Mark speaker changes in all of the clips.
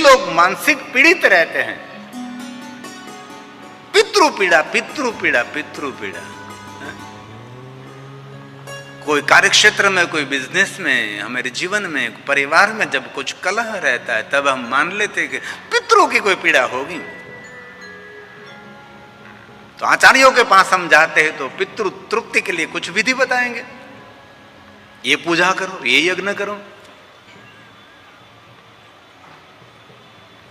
Speaker 1: लोग मानसिक पीड़ित रहते हैं। पितृ पीड़ा, पितृ पीड़ा, पितृ पीड़ा। कोई कार्यक्षेत्र में, कोई बिजनेस में, हमारे जीवन में, परिवार में जब कुछ कलह रहता है तब हम मान लेते हैं कि पितरों की कोई पीड़ा होगी। तो आचार्यों के पास हम जाते हैं तो पितृ तृप्ति के लिए कुछ विधि बताएंगे, ये पूजा करो, ये यज्ञ करो।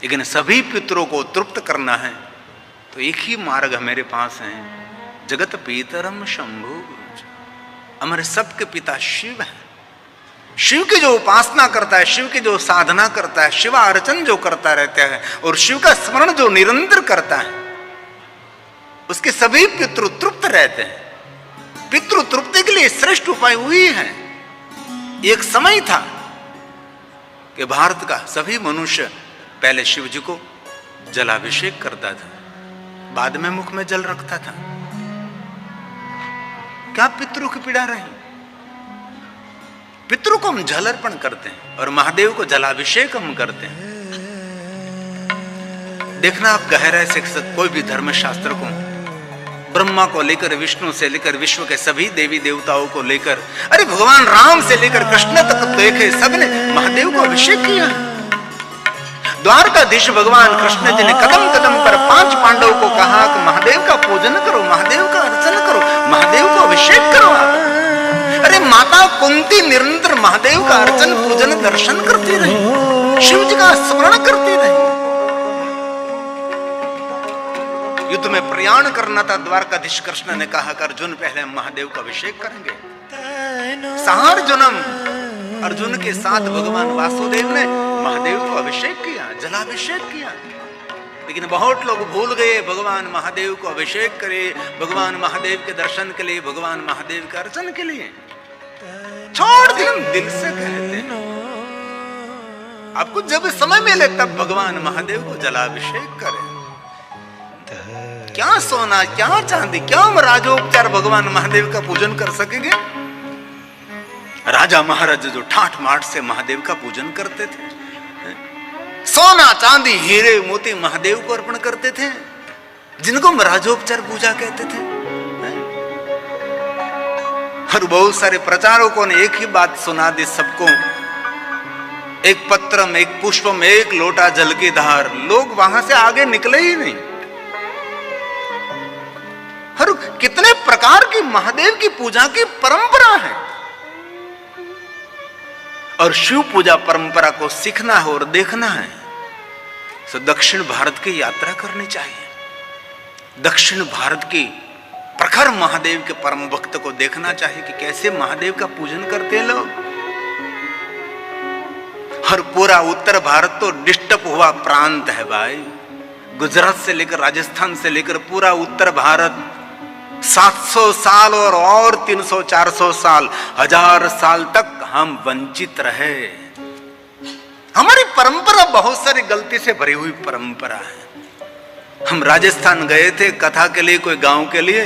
Speaker 1: लेकिन सभी पितरों को तृप्त करना है तो एक ही मार्ग हमारे पास है, जगत पीतरम शंभु। हमारे सबके पिता शिव है। शिव की जो उपासना करता है, शिव की जो साधना करता है, शिवा अर्चन जो करता रहता है और शिव का स्मरण जो निरंतर करता है, उसके सभी पितृ तृप्त रहते हैं। पितृ तृप्ति के लिए श्रेष्ठ उपाय हुई है। एक समय था कि भारत का सभी मनुष्य पहले शिव जी को जलाभिषेक करता था, बाद में मुख में जल रखता था। क्या पितरों की पीड़ा रही? पितरों को हम जल अर्पण करते हैं और महादेव को जलाभिषेक हम करते हैं। देखना आप गहराई से कोई भी धर्म शास्त्र को, ब्रह्मा को लेकर, विष्णु से लेकर विश्व के सभी देवी देवताओं को लेकर, अरे भगवान राम से लेकर कृष्ण तक देखे, सबने महादेव को अभिषेक किया है। द्वारकाधीश भगवान कृष्ण जी ने कदम कदम पर 5 पांडवों को कहा कि महादेव का पूजन करो, महादेव का अर्चन करो, महादेव को अभिषेक करो आप। अरे माता कुंती निरंतर महादेव का अर्चन पूजन दर्शन करती रही, शिव जी का स्मरण करती रही। युद्ध में प्रयाण करना था, द्वारकाधीश कृष्ण ने कहा कि अर्जुन पहले महादेव का अभिषेक करेंगे। सार जन्म अर्जुन के साथ भगवान वासुदेव ने महादेव को अभिषेक किया, जलाभिषेक किया। लेकिन बहुत लोग भूल गए, भगवान महादेव को अभिषेक करे, भगवान महादेव के दर्शन के लिए, भगवान महादेव के अर्चन के लिए छोड़ दिया। दिल से कहते हैं आपको जब समय मिले तब भगवान महादेव को जलाभिषेक करें। क्या सोना, क्या चांदी, क्या हम राजोपचार भगवान महादेव का पूजन कर सकेंगे? राजा महाराज जो ठाठ माठ से महादेव का पूजन करते थे, सोना चांदी हीरे मोती महादेव को अर्पण करते थे, जिनको हम राजोपचार पूजा कहते थे। और बहुत सारे प्रचारकों ने एक ही बात सुना दी सबको, एक पत्र में, एक पुष्प में, एक लोटा जल की धार। लोग वहां से आगे निकले ही नहीं। और कितने प्रकार की महादेव की पूजा की परंपरा है, और शिव पूजा परंपरा को सीखना है और देखना है तो दक्षिण भारत की यात्रा करनी चाहिए। दक्षिण भारत की प्रखर महादेव के परम भक्त को देखना चाहिए कि कैसे महादेव का पूजन करते हैं लोग। और पूरा उत्तर भारत तो डिस्टर्ब हुआ प्रांत है भाई। गुजरात से लेकर राजस्थान से लेकर पूरा उत्तर भारत 700 साल और 300-400 साल, 1000 साल तक हम वंचित रहे। हमारी परंपरा बहुत सारी गलती से भरी हुई परंपरा है। हम राजस्थान गए थे कथा के लिए, कोई गांव के लिए,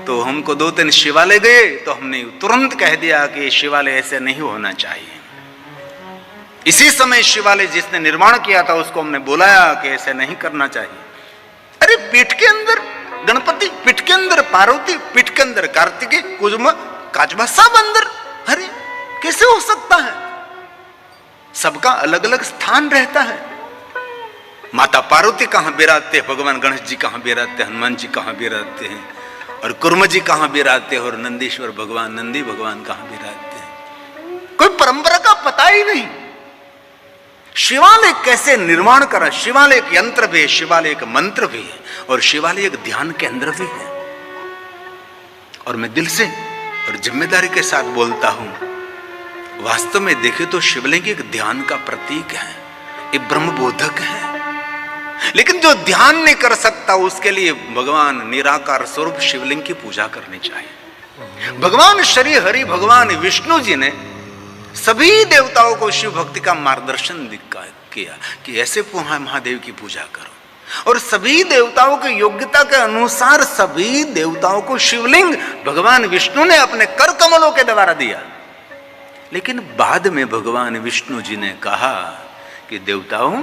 Speaker 1: तो हमको 2-3 शिवालय गए तो हमने तुरंत कह दिया कि शिवालय ऐसे नहीं होना चाहिए। इसी समय शिवालय जिसने निर्माण किया था उसको हमने बुलाया कि ऐसे नहीं करना चाहिए। अरे पीठ के अंदर गणपति, पीठ के अंदर पार्वती, पीठ के अंदर कार्तिकेय, कुजुम, काचबा सब अंदर। अरे कैसे हो सकता है? सबका अलग अलग स्थान रहता है। माता पार्वती कहां विराजते हैं, भगवान गणेश जी कहां विराजते हैं, हनुमान जी कहां विराजते हैं, और कुर्म जी कहां विराजते हैं, और नंदीश्वर भगवान, नंदी भगवान कहां विराजते हैं? कोई परंपरा का पता ही नहीं। शिवालय कैसे निर्माण करा? शिवालय एक यंत्र भी है, शिवालय एक मंत्र भी है, और शिवालय एक ध्यान केंद्र भी है। और मैं दिल से और जिम्मेदारी के साथ बोलता हूं, वास्तव में देखे तो शिवलिंग एक ध्यान का प्रतीक है, एक ब्रह्मबोधक है। लेकिन जो ध्यान नहीं कर सकता उसके लिए भगवान निराकार स्वरूप शिवलिंग की पूजा करनी चाहिए। भगवान श्री हरि, भगवान विष्णु जी ने सभी देवताओं को शिव भक्ति का मार्गदर्शन किया कि ऐसे महादेव की पूजा करो, और सभी देवताओं की योग्यता के अनुसार सभी देवताओं को शिवलिंग भगवान विष्णु ने अपने कर कमलों के द्वारा दिया। लेकिन बाद में भगवान विष्णु जी ने कहा कि देवताओं,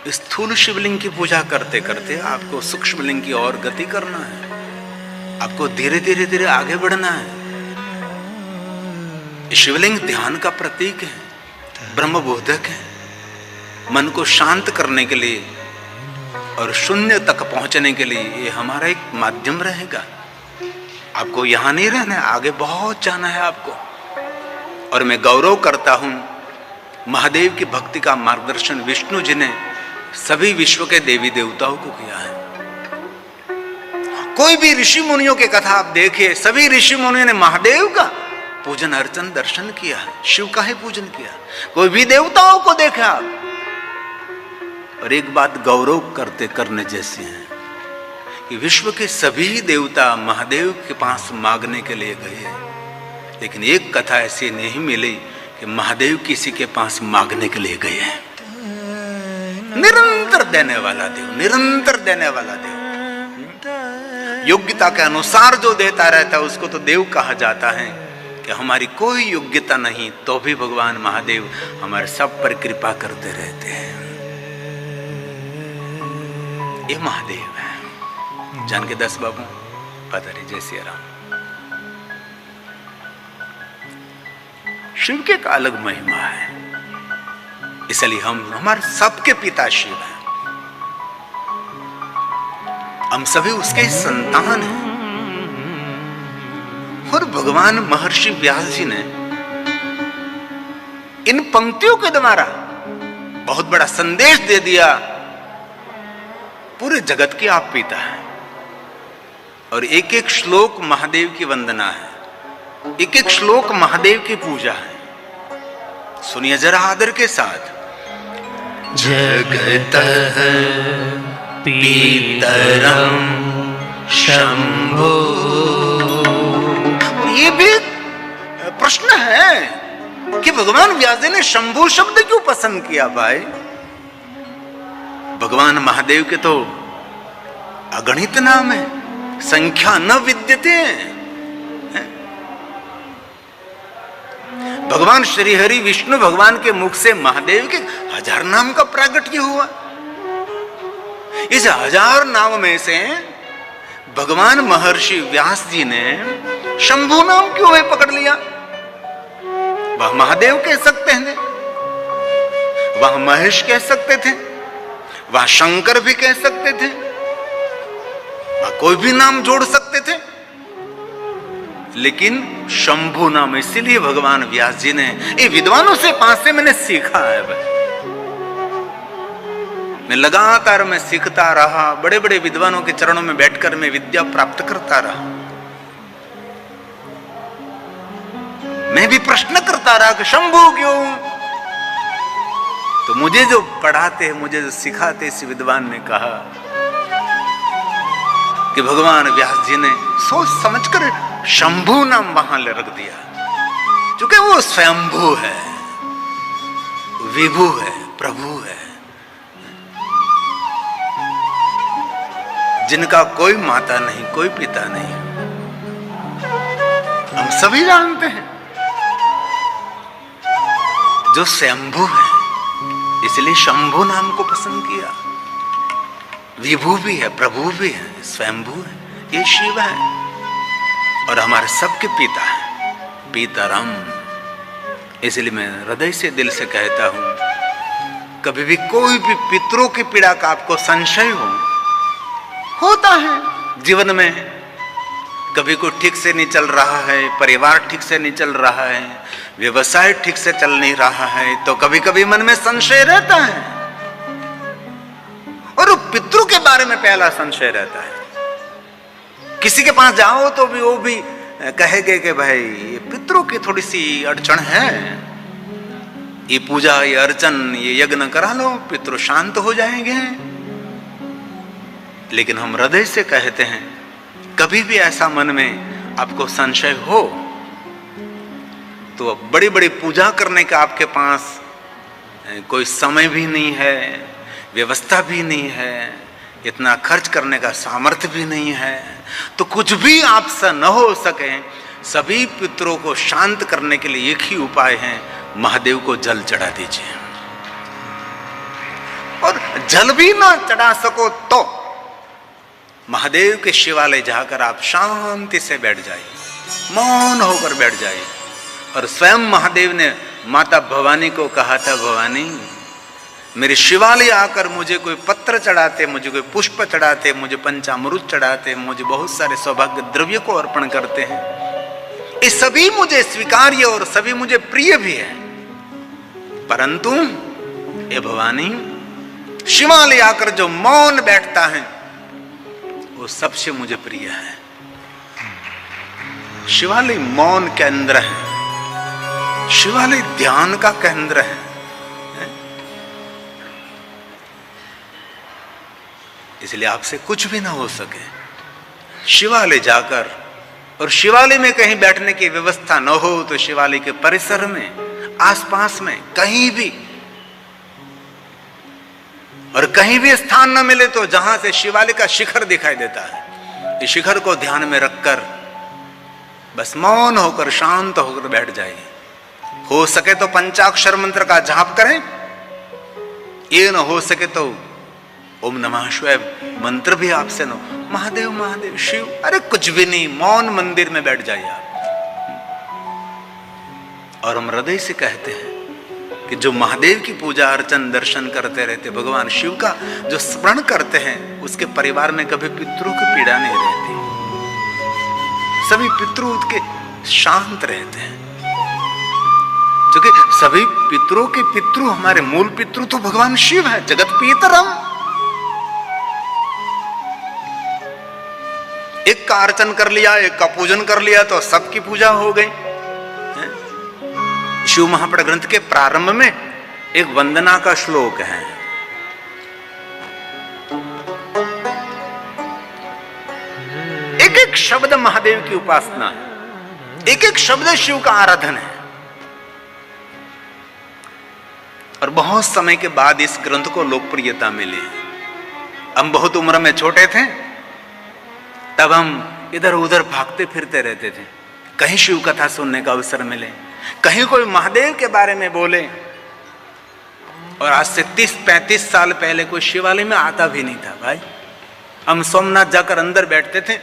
Speaker 1: स्थूल शिवलिंग की पूजा करते करते आपको सूक्ष्म लिंग की ओर गति करना है। आपको धीरे धीरे धीरे आगे बढ़ना है। शिवलिंग ध्यान का प्रतीक है, ब्रह्मबोधक है। मन को शांत करने के लिए और शून्य तक पहुंचने के लिए ये हमारा एक माध्यम रहेगा। आपको यहां नहीं रहना है, आगे बहुत जाना है आपको। और मैं गौरव करता हूं, महादेव की भक्ति का मार्गदर्शन विष्णु जी ने सभी विश्व के देवी देवताओं को किया है। कोई भी ऋषि मुनियों की कथा आप देखिए, सभी ऋषि मुनियों ने महादेव का पूजन अर्चन दर्शन किया है, शिव का ही पूजन किया। कोई भी देवताओं को देखा आप। और एक बात गौरव करने जैसी है कि विश्व के सभी देवता महादेव के पास मांगने के लिए गए, लेकिन एक कथा ऐसी नहीं मिली कि महादेव किसी के पास मांगने के लिए गए हैं। निरंतर देने वाला देव, निरंतर देने वाला देव। योग्यता के अनुसार जो देता रहता है उसको तो देव कहा जाता है। कि हमारी कोई योग्यता नहीं तो भी भगवान महादेव हमारे सब पर कृपा करते रहते हैं। ये महादेव है। जान के 10 बाबू पता नहीं। जय सिया राम। शिव के का अलग महिमा है, इसलिए हमारे सबके पिता शिव हैं। हम सभी उसके संतान हैं। और भगवान महर्षि व्यास जी ने इन पंक्तियों के द्वारा बहुत बड़ा संदेश दे दिया। पूरे जगत की आप पिता हैं। और एक एक श्लोक महादेव की वंदना है, एक एक श्लोक महादेव की पूजा है। सुनिए जरा आदर के साथ। जगत पितरम शंभो। ये भी प्रश्न है कि भगवान व्यास जी ने शंभु शब्द क्यों पसंद किया भाई? भगवान महादेव के तो अगणित नाम है, संख्या न विद्यते। भगवान श्री हरि विष्णु भगवान के मुख से महादेव के 1000 नाम का प्रागट्य हुआ। इस 1000 नाम में से भगवान महर्षि व्यास जी ने शंभु नाम क्यों है पकड़ लिया? वह महादेव कह सकते हैं, वह महेश कह सकते थे, वह शंकर भी कह सकते थे, वह कोई भी नाम जोड़ सकते थे, लेकिन शंभु नाम इसीलिए भगवान व्यास जी ने, ये विद्वानों से पास से मैंने सीखा है भाई। मैं लगातार मैं सीखता रहा, बड़े बड़े विद्वानों के चरणों में बैठकर मैं विद्या प्राप्त करता रहा। मैं भी प्रश्न करता रहा कि शंभु क्यों? तो मुझे जो पढ़ाते हैं, मुझे जो सिखाते, इस विद्वान ने कहा कि भगवान व्यास जी ने सोच समझकर शंभु नाम वहां रख दिया, क्योंकि वो स्वयंभू है, विभू है, प्रभु है, जिनका कोई माता नहीं, कोई पिता नहीं। हम सभी जानते हैं जो स्वयंभू है, इसलिए शंभु नाम को पसंद किया। विभू भी है, प्रभु भी है, स्वयंभू है, ये शिव है और हमारे सबके पिता है, पितरम। इसलिए मैं हृदय से, दिल से कहता हूं, कभी भी कोई भी पितरों की पीड़ा का आपको संशय होता है जीवन में, कभी कोई ठीक से नहीं चल रहा है, परिवार ठीक से नहीं चल रहा है, व्यवसाय ठीक से चल नहीं रहा है, तो कभी कभी मन में संशय रहता है। और पितरों के बारे में पहला संशय रहता है। किसी के पास जाओ तो भी वो भी कहेंगे कि भाई ये पितरों की थोड़ी सी अड़चन है, ये पूजा, ये अर्चन, ये यज्ञ करा लो, पितृ शांत हो जाएंगे। लेकिन हम हृदय से कहते हैं, कभी भी ऐसा मन में आपको संशय हो तो बड़ी बड़ी पूजा करने का आपके पास कोई समय भी नहीं है, व्यवस्था भी नहीं है, इतना खर्च करने का सामर्थ्य भी नहीं है, तो कुछ भी आपसे न हो सके, सभी पितरों को शांत करने के लिए एक ही उपाय है, महादेव को जल चढ़ा दीजिए। और जल भी ना चढ़ा सको तो महादेव के शिवालय जाकर आप शांति से बैठ जाइए, मौन होकर बैठ जाइए। और स्वयं महादेव ने माता भवानी को कहा था, भवानी मेरे शिवालय आकर मुझे कोई पत्र चढ़ाते, मुझे कोई पुष्प चढ़ाते, मुझे पंचामृत चढ़ाते, मुझे बहुत सारे सौभाग्य द्रव्य को अर्पण करते हैं, ये सभी मुझे स्वीकार्य और सभी मुझे प्रिय भी है, परंतु ये भवानी शिवालय आकर जो मौन बैठता है वो सबसे मुझे प्रिय है। शिवालय मौन केंद्र है, शिवालय ध्यान का केंद्र है। इसलिए आपसे कुछ भी ना हो सके, शिवालय जाकर, और शिवालय में कहीं बैठने की व्यवस्था न हो तो शिवालय के परिसर में, आसपास में कहीं भी, और कहीं भी स्थान न मिले तो जहां से शिवालय का शिखर दिखाई देता है, इस शिखर को ध्यान में रखकर बस मौन होकर शांत होकर बैठ जाइए। हो सके तो पंचाक्षर मंत्र का जाप करें, ये न हो सके तो ओम नमः शिवाय मंत्र भी आपसे न, महादेव महादेव शिव, अरे कुछ भी नहीं, मौन मंदिर में बैठ जाइए आप। और हम हृदय से कहते हैं कि जो महादेव की पूजा अर्चन दर्शन करते रहते, भगवान शिव का जो स्मरण करते हैं, उसके परिवार में कभी पितरों की पीड़ा नहीं रहती, सभी पितृ के शांत रहते हैं, क्योंकि सभी पितरों के पितृ, हमारे मूल पितृ तो भगवान शिव है, जगत पितरम। एक का अर्चन कर लिया, एक का पूजन कर लिया तो सबकी पूजा हो गई। शिव महापुराण ग्रंथ के प्रारंभ में एक वंदना का श्लोक है, एक एक शब्द महादेव की उपासना है, एक एक शब्द शिव का आराधन है। और बहुत समय के बाद इस ग्रंथ को लोकप्रियता मिली। हम बहुत उम्र में छोटे थे, तब हम इधर उधर भागते फिरते रहते थे, कहीं शिव कथा सुनने का अवसर मिले, कहीं कोई महादेव के बारे में बोले। और आज से 30-35 साल पहले कोई शिवालय में आता भी नहीं था भाई। हम सोमनाथ जाकर अंदर बैठते थे,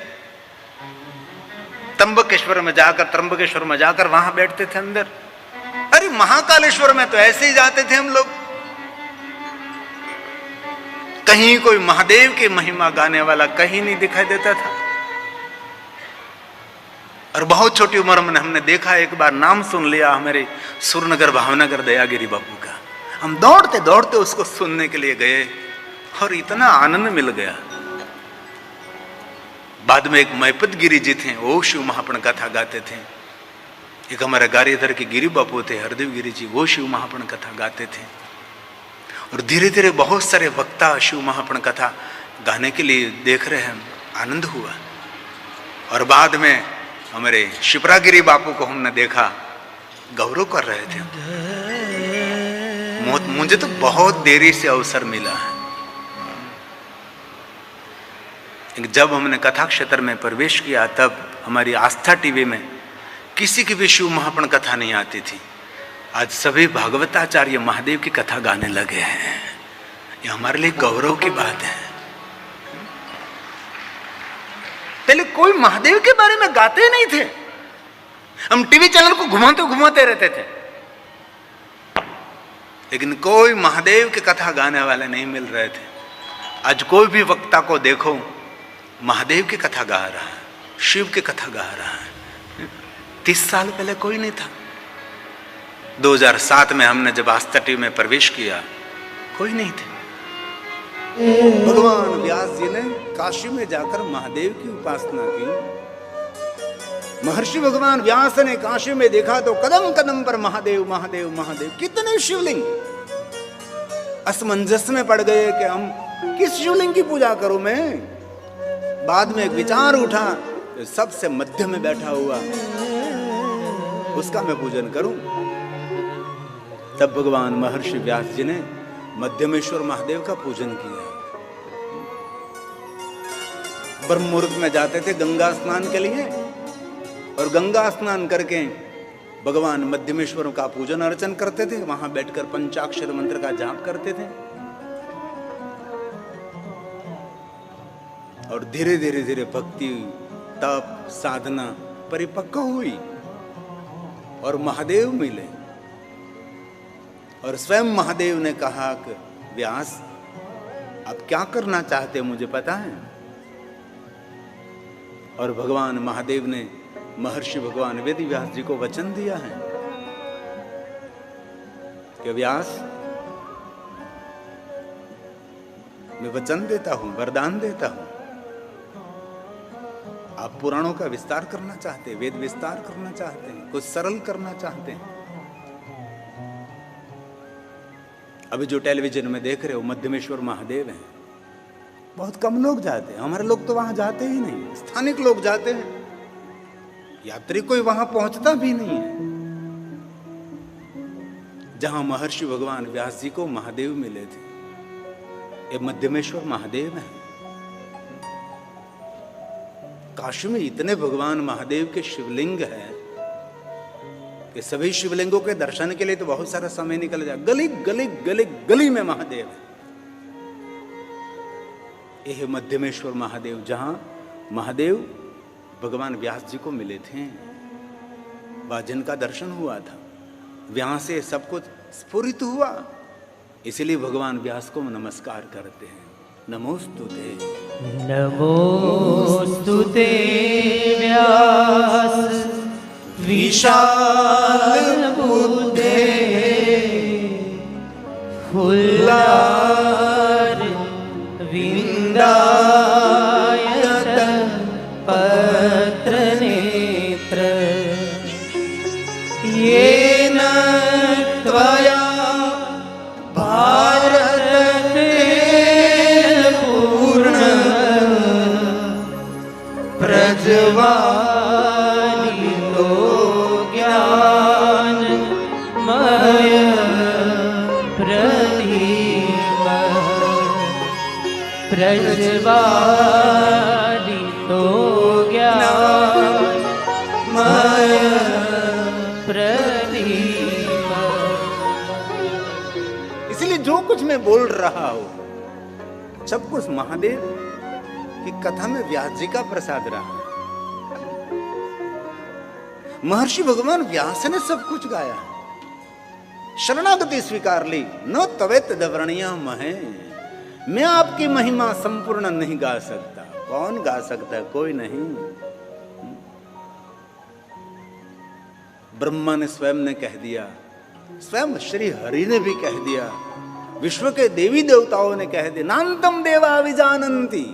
Speaker 1: त्र्यंबकेश्वर में जाकर वहां बैठते थे अंदर। अरे महाकालेश्वर में तो ऐसे ही जाते थे हम लोग, कहीं कोई महादेव की महिमा गाने वाला कहीं नहीं दिखाई देता था। और बहुत छोटी उम्र में हमने देखा, एक बार नाम सुन लिया हमारे सुरनगर भावनगर दयागिरी बापू का, हम दौड़ते दौड़ते उसको सुनने के लिए गए और इतना आनंद मिल गया। बाद में एक महिपत गिरी जी थे, वो शिव महापुराण कथा गाते थे। एक हमारे गारीधर के गिरी बापू थे, हरदेव गिरी जी, वो शिव महापुराण कथा गाते थे। और धीरे धीरे बहुत सारे वक्ता शिव महापुराण कथा गाने के लिए देख रहे हैं, आनंद हुआ। और बाद में हमारे शिप्रागिरी बापू को हमने देखा, गौरव कर रहे थे। मुझे तो बहुत देरी से अवसर मिला है। जब हमने कथा क्षेत्र में प्रवेश किया, तब हमारी आस्था टीवी में किसी की भी शिव महापुराण कथा नहीं आती थी। आज सभी भागवताचार्य महादेव की कथा गाने लगे हैं। ये हमारे लिए गौरव की बात है। पहले कोई महादेव के बारे में गाते ही नहीं थे, हम टीवी चैनल को घुमाते घुमाते रहते थे, लेकिन कोई महादेव की कथा गाने वाले नहीं मिल रहे थे। आज कोई भी वक्ता को देखो, महादेव की कथा गा रहा है, शिव की कथा गा रहा है। 30 साल पहले कोई नहीं था। 2007 में हमने जब आस्था टीवी में प्रवेश किया, कोई नहीं थे। भगवान व्यास जी ने काशी में जाकर महादेव की उपासना की। महर्षि भगवान व्यास ने काशी में देखा तो कदम कदम पर महादेव महादेव महादेव, कितने शिवलिंग। असमंजस में पड़ गए कि हम किस शिवलिंग की पूजा करूं मैं। बाद में एक विचार उठा, सबसे मध्य में बैठा हुआ उसका मैं पूजन करूं। तब भगवान महर्षि व्यास जी ने मध्यमेश्वर महादेव का पूजन किया। ब्रह्म मुहूर्त में जाते थे गंगा स्नान के लिए, और गंगा स्नान करके भगवान मध्यमेश्वर का पूजन अर्चन करते थे। वहां बैठकर पंचाक्षर मंत्र का जाप करते थे। और धीरे धीरे धीरे भक्ति, तप, साधना परिपक्व हुई और महादेव मिले। और स्वयं महादेव ने कहा कि व्यास, अब क्या करना चाहते हैं मुझे पता है। और भगवान महादेव ने महर्षि भगवान वेद व्यास जी को वचन दिया है कि व्यास, मैं वचन देता हूं, वरदान देता हूं, आप पुराणों का विस्तार करना चाहते हैं, वेद विस्तार करना चाहते हैं, कुछ सरल करना चाहते हैं। अभी जो टेलीविजन में देख रहे हो मध्यमेश्वर महादेव हैं, बहुत कम लोग जाते हैं, हमारे लोग तो वहां जाते ही नहीं, स्थानिक लोग जाते हैं, यात्री कोई वहां पहुंचता भी नहीं है। जहां महर्षि भगवान व्यास जी को महादेव मिले थे, ये मध्यमेश्वर महादेव हैं। काशी में इतने भगवान महादेव के शिवलिंग हैं कि सभी शिवलिंगों के दर्शन के लिए तो बहुत सारा समय निकल जाए। गली गली गली गली में महादेव है। यह मध्यमेश्वर महादेव, जहां महादेव भगवान व्यास जी को मिले थे, वहां जिनका दर्शन हुआ था, वहां से सब कुछ स्फुरित हुआ। इसलिए भगवान व्यास को नमस्कार करते हैं। नमोस्तुते,
Speaker 2: नमोस्तुते व्यास विशाल बुद्धे, फुल्लार विंदायत पत्र नेत्र, येन त्वया प्रज्वालितो ज्ञानमय प्रदीप, प्रज्वालितो ज्ञानमय प्रदीप।
Speaker 1: इसलिए जो कुछ मैं बोल रहा हूं, सब कुछ महादेव की कथा में व्यास जी का प्रसाद रहा। महर्षि भगवान व्यास ने सब कुछ गाया, शरणागति स्वीकार ली। न तवे तदवर्णीय महे, मैं आपकी महिमा संपूर्ण नहीं गा सकता। कौन गा सकता है? कोई नहीं। ब्रह्मा ने स्वयं ने कह दिया, स्वयं श्री हरि ने भी कह दिया, विश्व के देवी देवताओं ने कह दिया, नान्तम देवा विजानन्ति।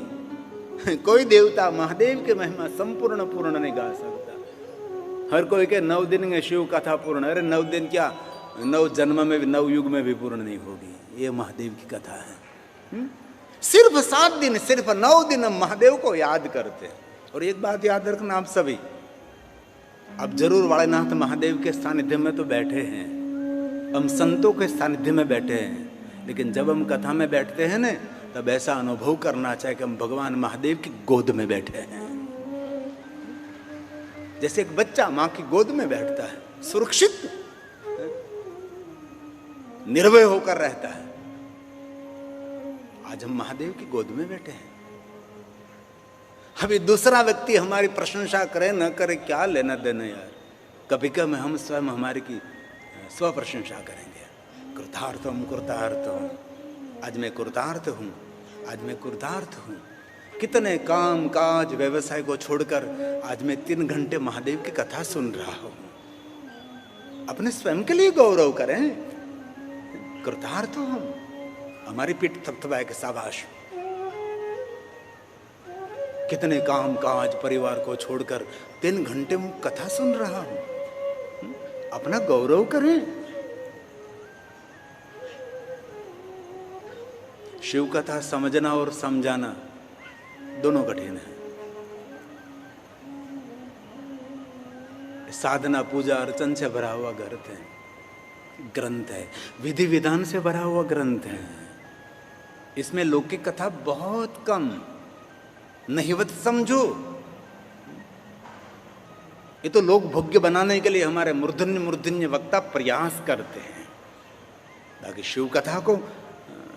Speaker 1: कोई देवता महादेव की महिमा संपूर्ण पूर्ण नहीं गा सकता। हर कोई के 9 दिन में शिव कथा पूर्ण, अरे 9 दिन क्या, 9 जन्म में भी, 9 युग में भी पूर्ण नहीं होगी। ये महादेव की कथा है। सिर्फ 7 दिन, सिर्फ 9 दिन हम महादेव को याद करते हैं। और एक बात याद रखना आप सभी, अब जरूर वालेनाथ महादेव के सानिध्य में तो बैठे हैं, हम संतों के सानिध्य में बैठे हैं, लेकिन जब हम कथा में बैठते हैं ना, तब ऐसा अनुभव करना चाहिए कि हम भगवान महादेव की गोद में बैठे हैं। जैसे एक बच्चा मां की गोद में बैठता है, सुरक्षित निर्भय होकर रहता है, आज हम महादेव की गोद में बैठे हैं। अभी दूसरा व्यक्ति हमारी प्रशंसा करे न करे, क्या लेना देना यार। कभी कभी हम स्वयं हमारी की स्व प्रशंसा करेंगे, कृतार्थम कृतार्थम, आज मैं कृतार्थ हूं, आज मैं कृतार्थ हूं। कितने काम काज व्यवसाय को छोड़कर आज मैं 3 घंटे महादेव की कथा सुन रहा हूं। अपने स्वयं के लिए गौरव करें, कृतार्थ हूं। हमारी पीठ थपथपाए के शाबाश। कितने काम काज परिवार को छोड़कर 3 घंटे में कथा सुन रहा हूं, अपना गौरव करें। शिव कथा समझना और समझाना दोनों कठिन है। साधना पूजा अर्चन से भरा हुआ ग्रंथ है, विधि विधान से भरा हुआ ग्रंथ है। इसमें लौकिक कथा बहुत कम, नहिवत समझो। ये तो लोग भोग्य बनाने के लिए हमारे मूर्धन्य वक्ता प्रयास करते हैं, ताकि शिव कथा को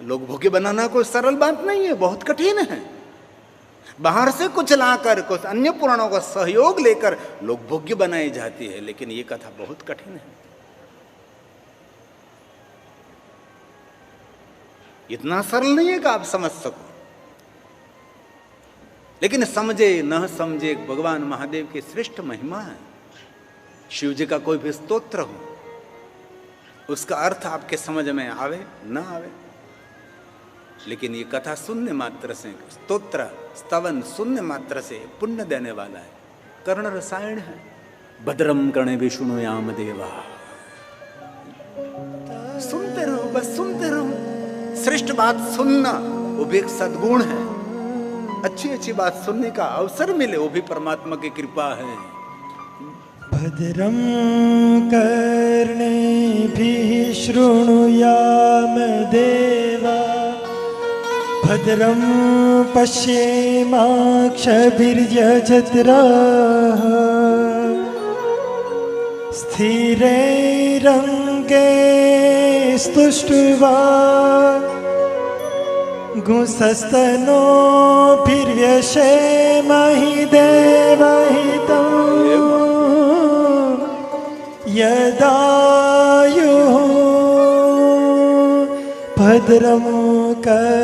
Speaker 1: लोग भोग्य बनाना कोई सरल बात नहीं है, बहुत कठिन है। बाहर से कुछ लाकर, कुछ अन्य पुराणों का सहयोग लेकर लोग भोग्य बनाई जाती है, लेकिन ये कथा बहुत कठिन है। इतना सरल नहीं है कि आप समझ सको, लेकिन समझे न समझे भगवान महादेव की श्रेष्ठ महिमा है। शिव जी का कोई भी स्तोत्र हो, उसका अर्थ आपके समझ में आवे न आवे, लेकिन ये कथा सुनने मात्र से, स्तोत्र स्तवन सुनने मात्र से पुण्य देने वाला है, कर्ण रसायन है। भद्रम कर्णे विष्णुयाम देवा, सुनते रहो, बस सुनते रहो। श्रेष्ठ बात सुनना वो भी एक सद्गुण है। अच्छी अच्छी बात सुनने का अवसर मिले, वो भी परमात्मा की कृपा है।
Speaker 3: भद्रं कर्णेभिः शृणुयाम देवा, भद्रं पश्येमाक्षभिर्यजत्राः, स्थिरैरङ्गे स्तुष्ट्वा गुंसस्तनोभिर्व्यशेमहि देवहितं यदायुः भद्रं कर्णेभिः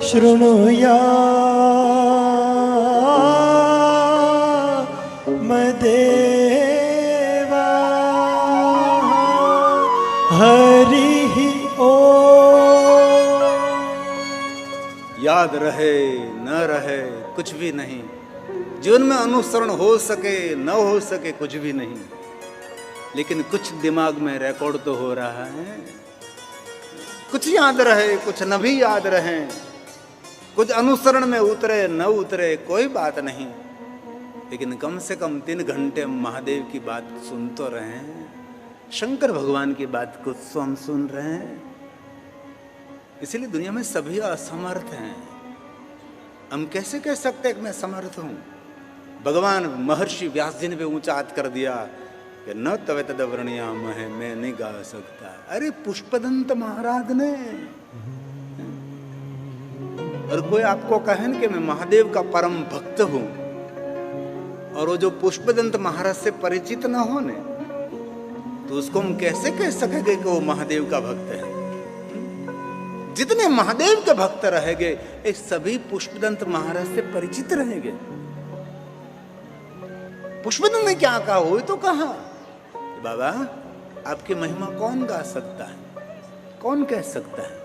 Speaker 3: शृणुयाम देवा। हरिः ओम्।
Speaker 1: याद रहे न रहे कुछ भी नहीं, जीवन में अनुसरण हो सके न हो सके कुछ भी नहीं, लेकिन कुछ दिमाग में रिकॉर्ड तो हो रहा है। कुछ याद रहे कुछ न भी याद रहे, कुछ अनुसरण में उतरे न उतरे कोई बात नहीं, लेकिन कम से कम 3 घंटे महादेव की बात सुन तो रहे हैं, शंकर भगवान की बात को हम सुन रहे हैं। इसीलिए दुनिया में सभी असमर्थ हैं। हम कैसे कह सकते हैं कि मैं समर्थ हूं? भगवान महर्षि व्यास जी ने भी ऊंचा हाथ कर दिया कि न तवे तद वर्णियाम है, मैं नहीं गा सकता। अरे पुष्पदंत महाराज ने, और कोई आपको कहे कि मैं महादेव का परम भक्त हूं, और वो जो पुष्पदंत महाराज से परिचित न होने, तो उसको हम कैसे कह सकेंगे कि वो महादेव का भक्त है? जितने महादेव के भक्त रहेंगे, ये सभी पुष्पदंत महाराज से परिचित रहेंगे। पुष्पदंत ने क्या कहा? हो तो कहा, बाबा आपकी महिमा कौन गा सकता है, कौन कह सकता है?